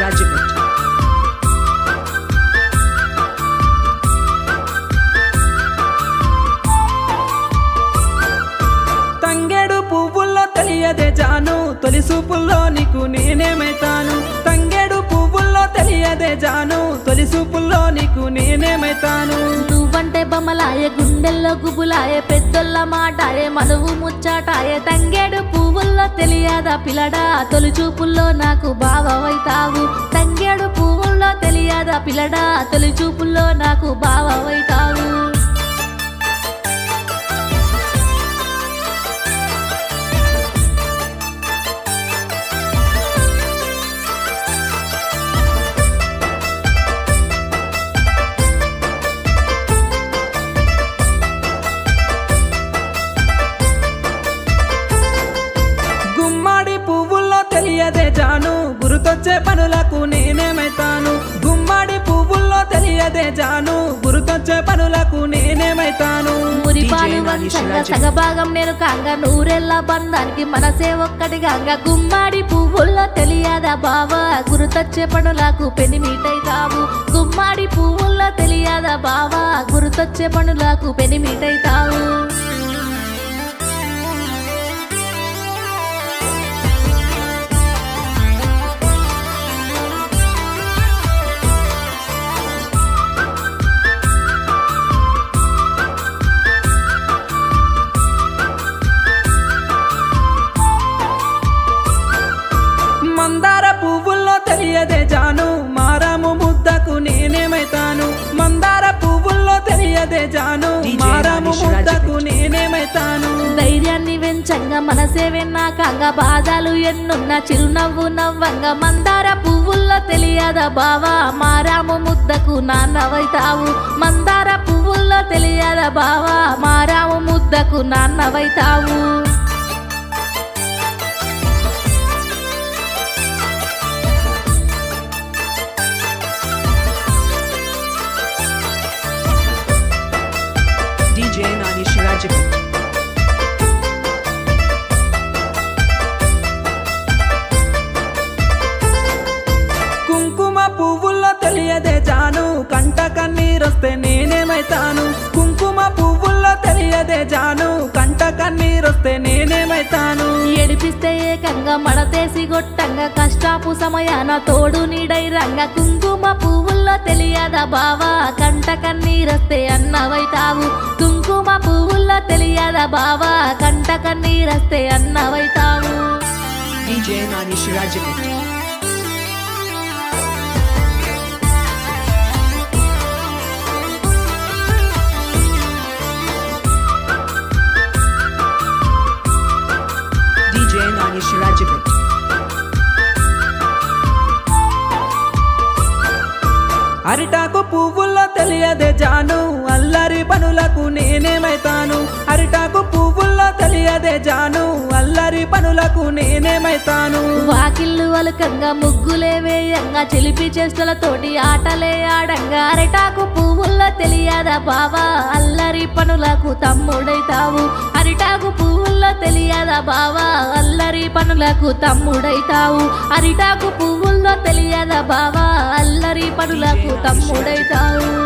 రాజమండ్రి. తంగేడు పువ్వుల్లో తెలియదే జాను, తొలి చూపుల్లో నీకు నేనేమైతాను. తంగేడు పువ్వుల్లో తెలియదే జాను, తొలి చూపుల్లో నీకు నేనేమైతాను. నువ్వంటే బొమ్మలాయే, గుండెల్లో గుబులాయే, పెద్దోళ్ళ మాటాయే, మనువు ముచ్చాటాయే. తంగేడు పువ్వుల్లో తెలియదా పిల్లడా, తొలి చూపుల్లో నాకు బావవైతావు. తంగేడు పువ్వుల్లో తెలియదా పిల్లడా, తొలి చూపుల్లో నాకు బావవైతావు. తెలియదే జాను, గురుతొచ్చే పనులకు నేనేమైతాను. గుమ్మడి పువ్వుల్లో తెలియదే జాను, గురుతొచ్చే పనులకు నేనేమైతాను. మురిపాలు వంచంగా సగభాగం నేను కాంగా, నూరెళ్ళ బంధానికి మనసే ఒక్కటిగా. గుమ్మడి పువ్వుల్లో తెలియదా బావా, గురుతొచ్చే పనులకు పెనిమిటైతావు. గుమ్మడి పువ్వుల్లో తెలియదా బావా, గురుతొచ్చే పనులకు పెనిమిటైతావు. మందార పువ్వుల్లో తెలియదే జాను, మారాము ముద్దకు నేనేమైతాను. మందార పువ్వుల్లో తెలియదే జాను, మారాము ముద్దకు నేనేమైతాను. ధైర్యాన్ని వెంచంగా మనసే వెన్నాకంగా, బాధలు ఎన్నున్న చిరునవ్వు నవ్వంగా. మందార పువ్వుల్లో తెలియదా బావా, మారాము ముద్దకు నాన్నవైతావు. మందార పువ్వుల్లో తెలియదా బావా, మారాము ముద్దకు నాన్నవైతావు. కుంకుమ పువ్వుల్లో తెలియదే జాను, కంట కన్నీరొస్తే నేనేమైతాను. కుంకుమ పువ్వుల్లో తెలియదే జాను, కంట కన్నీరొస్తే నేనేమైతాను. ఏడిపిస్తే ఏకంగా మడతేసి గొట్టంగా, కష్టాపు సమయాన తోడు నీడై రంగ. కుంకుమ పువ్వుల్లో తెలియదా బావా, కంట కన్నీరొస్తే అన్నవైతావు. కుంకుమ పువ్వుల్లో తెలియదా బావా, కంట కన్నీరొస్తే అన్నవైతావు. అరిటాకు పువ్వుల్లో తెలియదే జాను, అల్లరి పనులకు నేనేమైతాను. అరిటాకు పువ్వుల్లో తెలియదే జాను, అల్లరి పనులకు నేనేమైతాను. వాకిళ్ళు అలకంగా, ముగ్గులే వేయంగా, చిలిపి చేష్టలతోటి ఆటలే ఆడంగా. అరిటాకు పువ్వుల్లో తెలియదా బావా, అల్లరి పనులకు తమ్ముడైతావు. అరిటాకు పువ్వుల్లో తెలియదా బావా, అల్లరి పనులకు తమ్ముడైతావు. అరిటాకు పువ్వుల్లో తెలియదా బావా, అల్లరి పనులకు తమ్ముడైతావు.